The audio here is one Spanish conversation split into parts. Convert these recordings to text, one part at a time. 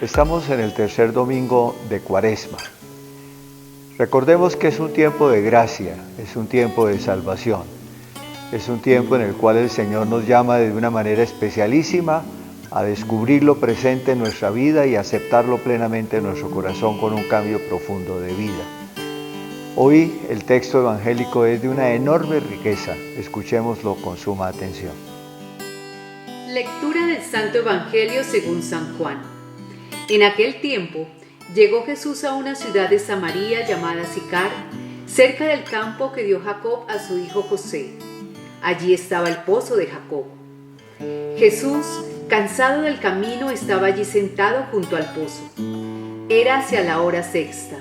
Estamos en el tercer domingo de Cuaresma. Recordemos que es un tiempo de gracia, es un tiempo de salvación. Es un tiempo en el cual el Señor nos llama de una manera especialísima a descubrir lo presente en nuestra vida y aceptarlo plenamente en nuestro corazón con un cambio profundo de vida. Hoy el texto evangélico es de una enorme riqueza. Escuchémoslo con suma atención. Lectura del Santo Evangelio según San Juan. En aquel tiempo llegó Jesús a una ciudad de Samaria llamada Sicar, cerca del campo que dio Jacob a su hijo José. Allí estaba el pozo de Jacob. Jesús, cansado del camino, estaba allí sentado junto al pozo. Era hacia la hora sexta.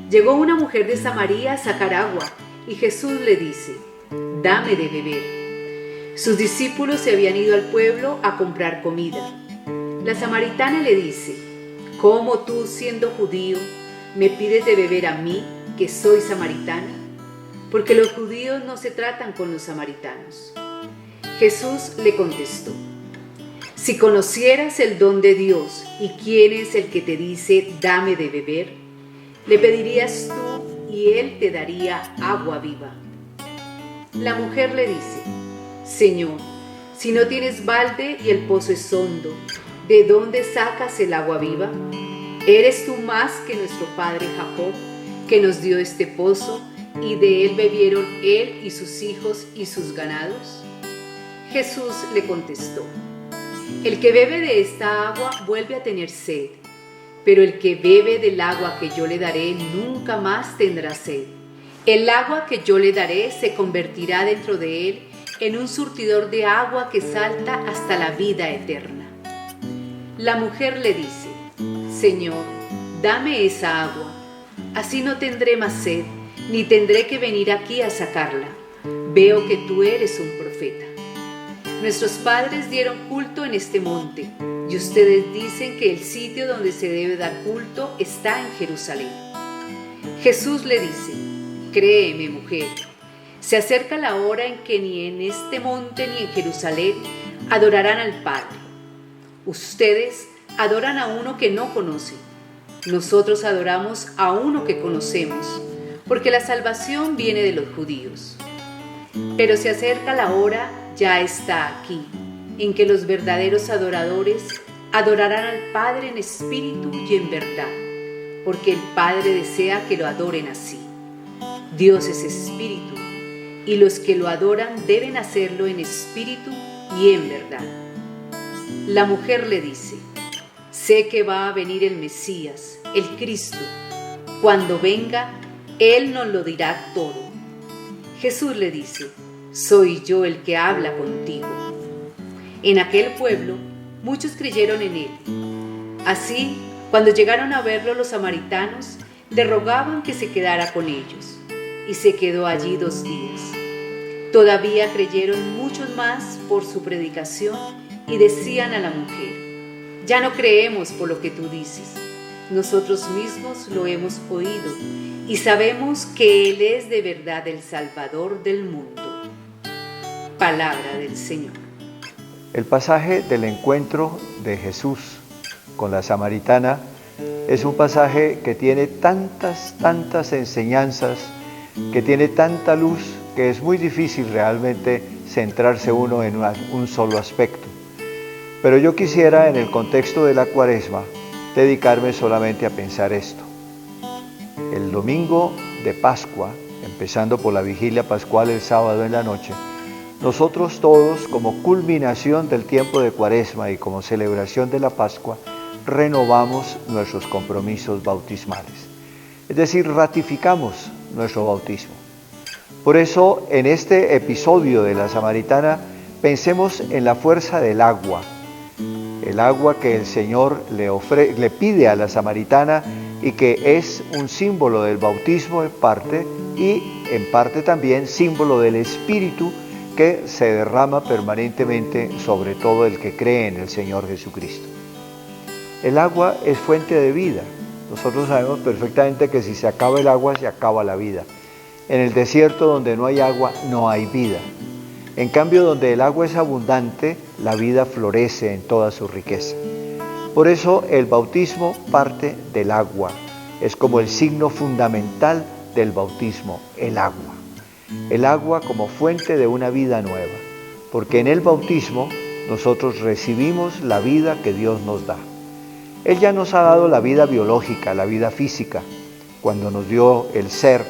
Llegó una mujer de Samaria a sacar agua y Jesús le dice: «Dame de beber». Sus discípulos se habían ido al pueblo a comprar comida. La samaritana le dice: «¿Cómo tú, siendo judío, me pides de beber a mí, que soy samaritana? Porque los judíos no se tratan con los samaritanos». Jesús le contestó: «Si conocieras el don de Dios y quién es el que te dice dame de beber, le pedirías tú y él te daría agua viva». La mujer le dice: «Señor, si no tienes balde y el pozo es hondo, ¿de dónde sacas el agua viva? ¿Eres tú más que nuestro padre Jacob, que nos dio este pozo y de él bebieron él y sus hijos y sus ganados?» Jesús le contestó: «El que bebe de esta agua vuelve a tener sed, pero el que bebe del agua que yo le daré nunca más tendrá sed. El agua que yo le daré se convertirá dentro de él en un surtidor de agua que salta hasta la vida eterna». La mujer le dice: «Señor, dame esa agua, así no tendré más sed, ni tendré que venir aquí a sacarla. Veo que tú eres un profeta. Nuestros padres dieron culto en este monte, y ustedes dicen que el sitio donde se debe dar culto está en Jerusalén». Jesús le dice: «Créeme, mujer, se acerca la hora en que ni en este monte ni en Jerusalén adorarán al Padre. Ustedes adoran a uno que no conocen. Nosotros adoramos a uno que conocemos, porque la salvación viene de los judíos. Pero se acerca la hora, ya está aquí, en que los verdaderos adoradores adorarán al Padre en espíritu y en verdad, porque el Padre desea que lo adoren así. Dios es espíritu, y los que lo adoran deben hacerlo en espíritu y en verdad». La mujer le dice: «Sé que va a venir el Mesías, el Cristo. Cuando venga, Él nos lo dirá todo». Jesús le dice: «Soy yo el que habla contigo». En aquel pueblo, muchos creyeron en Él. Así, cuando llegaron a verlo los samaritanos, le rogaban que se quedara con ellos, y se quedó allí 2 días. Todavía creyeron muchos más por su predicación y decían a la mujer: «Ya no creemos por lo que tú dices. Nosotros mismos lo hemos oído y sabemos que Él es de verdad el Salvador del mundo». Palabra del Señor. El pasaje del encuentro de Jesús con la samaritana es un pasaje que tiene tantas enseñanzas, que tiene tanta luz, que es muy difícil realmente centrarse uno en un solo aspecto. Pero yo quisiera, en el contexto de la Cuaresma, dedicarme solamente a pensar esto. El domingo de Pascua, empezando por la vigilia pascual el sábado en la noche, nosotros todos, como culminación del tiempo de Cuaresma y como celebración de la Pascua, renovamos nuestros compromisos bautismales. Es decir, ratificamos nuestro bautismo. Por eso, en este episodio de la samaritana, pensemos en la fuerza del agua. El agua que el Señor le pide a la samaritana y que es un símbolo del bautismo en parte y en parte también símbolo del Espíritu que se derrama permanentemente sobre todo el que cree en el Señor Jesucristo. El agua es fuente de vida. Nosotros sabemos perfectamente que si se acaba el agua, se acaba la vida. En el desierto donde no hay agua, no hay vida. En cambio, donde el agua es abundante, la vida florece en toda su riqueza. Por eso el bautismo parte del agua. Es como el signo fundamental del bautismo, el agua. El agua como fuente de una vida nueva. Porque en el bautismo nosotros recibimos la vida que Dios nos da. Él ya nos ha dado la vida biológica, la vida física, cuando nos dio el ser,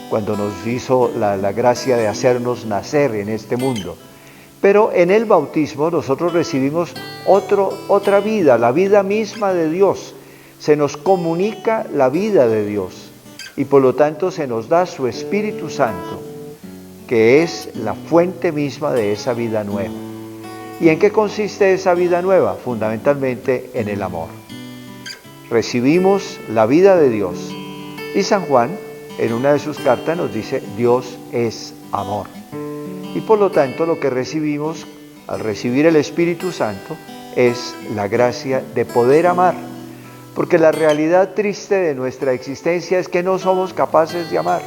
cuando nos hizo la gracia de hacernos nacer en este mundo. Pero en el bautismo nosotros recibimos otra vida, la vida misma de Dios. Se nos comunica la vida de Dios y por lo tanto se nos da su Espíritu Santo, que es la fuente misma de esa vida nueva. ¿Y en qué consiste esa vida nueva? Fundamentalmente en el amor. Recibimos la vida de Dios. Y San Juan, en una de sus cartas, nos dice, Dios es amor. Y por lo tanto, lo que recibimos, al recibir el Espíritu Santo, es la gracia de poder amar. Porque la realidad triste de nuestra existencia es que no somos capaces de amar.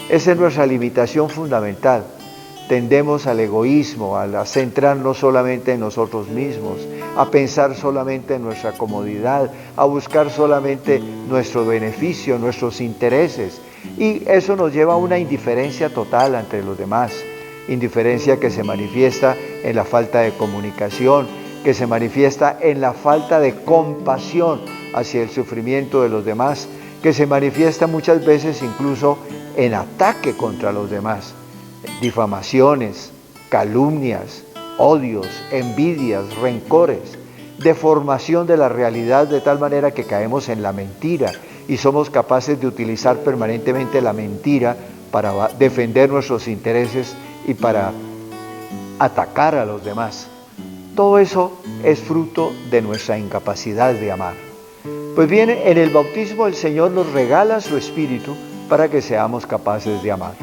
Esa es nuestra limitación fundamental. Tendemos al egoísmo, a centrarnos solamente en nosotros mismos, a pensar solamente en nuestra comodidad, a buscar solamente nuestro beneficio, nuestros intereses. Y eso nos lleva a una indiferencia total ante los demás. Indiferencia que se manifiesta en la falta de comunicación, que se manifiesta en la falta de compasión hacia el sufrimiento de los demás, que se manifiesta muchas veces incluso en ataque contra los demás. Difamaciones, calumnias, odios, envidias, rencores, deformación de la realidad de tal manera que caemos en la mentira y somos capaces de utilizar permanentemente la mentira para defender nuestros intereses y para atacar a los demás. Todo eso es fruto de nuestra incapacidad de amar. Pues bien, en el bautismo el Señor nos regala su Espíritu para que seamos capaces de amar.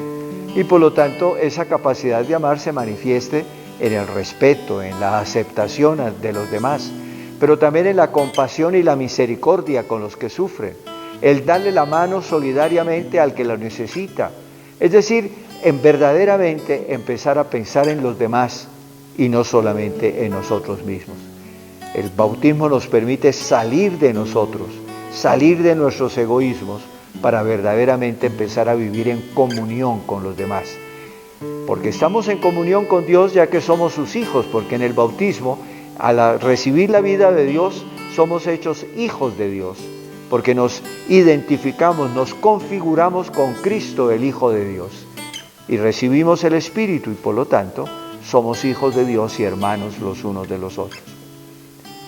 Y por lo tanto, esa capacidad de amar se manifieste en el respeto, en la aceptación de los demás, pero también en la compasión y la misericordia con los que sufren, el darle la mano solidariamente al que lo necesita. Es decir, en verdaderamente empezar a pensar en los demás y no solamente en nosotros mismos. El bautismo nos permite salir de nosotros, salir de nuestros egoísmos, para verdaderamente empezar a vivir en comunión con los demás. Porque estamos en comunión con Dios ya que somos sus hijos, porque en el bautismo, al recibir la vida de Dios, somos hechos hijos de Dios, porque nos identificamos, nos configuramos con Cristo, el Hijo de Dios, y recibimos el Espíritu y por lo tanto somos hijos de Dios y hermanos los unos de los otros.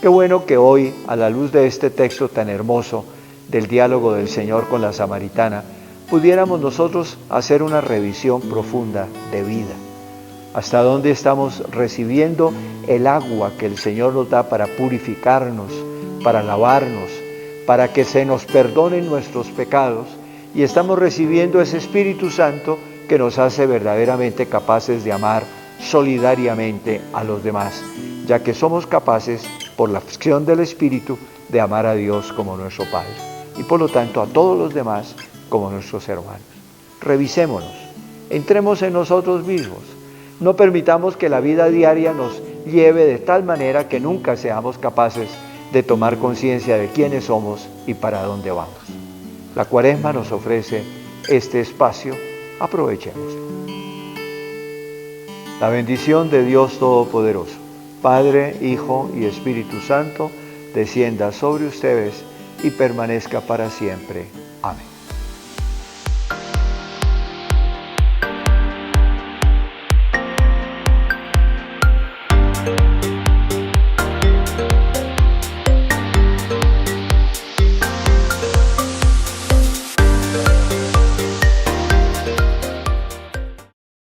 Qué bueno que hoy, a la luz de este texto tan hermoso, del diálogo del Señor con la samaritana, pudiéramos nosotros hacer una revisión profunda de vida. Hasta dónde estamos recibiendo el agua que el Señor nos da para purificarnos, para lavarnos, para que se nos perdonen nuestros pecados, y estamos recibiendo ese Espíritu Santo que nos hace verdaderamente capaces de amar solidariamente a los demás, ya que somos capaces, por la acción del Espíritu, de amar a Dios como nuestro Padre. Y por lo tanto a todos los demás como nuestros hermanos. Revisémonos, entremos en nosotros mismos, no permitamos que la vida diaria nos lleve de tal manera que nunca seamos capaces de tomar conciencia de quiénes somos y para dónde vamos. La Cuaresma nos ofrece este espacio, aprovechémoslo. La bendición de Dios Todopoderoso, Padre, Hijo y Espíritu Santo, descienda sobre ustedes y permanezca para siempre. Amén.